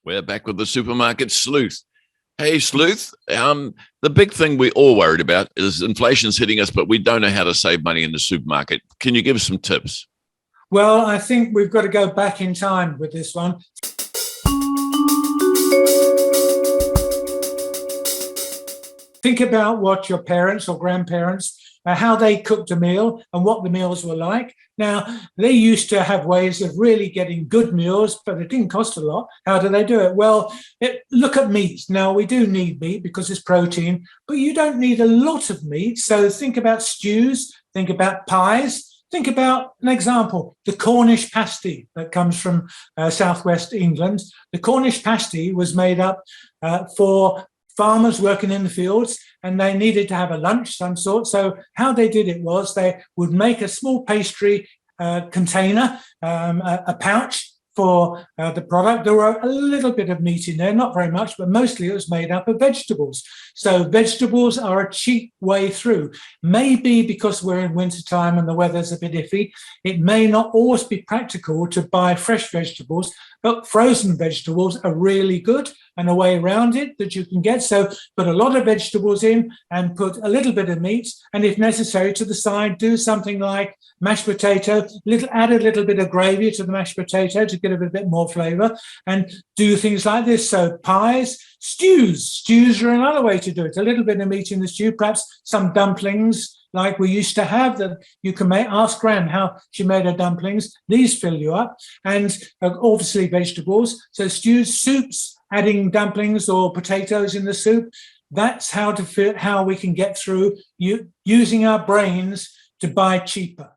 We're back with the supermarket sleuth. Hey, Sleuth, the big thing we all worried about is inflation's hitting us, but we don't know how to save money in the supermarket. Can you give us some tips? Well, I think we've got to go back in time with this one. Think about what your parents or grandparents, how they cooked a meal and what the meals were like. Now, they used to have ways of really getting good meals, but it didn't cost a lot. How do they do it? Well, look at meat. Now, we do need meat because it's protein, but you don't need a lot of meat. So think about stews, think about pies. Think about an example, the Cornish pasty that comes from southwest England. The Cornish pasty was made up for farmers working in the fields, and they needed to have a lunch some sort. So how they did it was they would make a small pastry container, a pouch for the product. There were a little bit of meat in there, not very much, but mostly it was made up of vegetables. So vegetables are a cheap way through. Maybe because we're in wintertime and the weather's a bit iffy, it may not always be practical to buy fresh vegetables, but frozen vegetables are really good and a way around it that you can get. So put a lot of vegetables in and put a little bit of meat, and if necessary to the side, do something like mashed potato, add a little bit of gravy to the mashed potato to get a bit more flavor, and do things like this. So pies, stews are another way to do it. A little bit of meat in the stew, perhaps some dumplings like we used to have that you can make. Ask Gran how she made her dumplings. These fill you up, and obviously vegetables. So stews, soups, adding dumplings or potatoes in the soup. That's how we can get through using our brains to buy cheaper.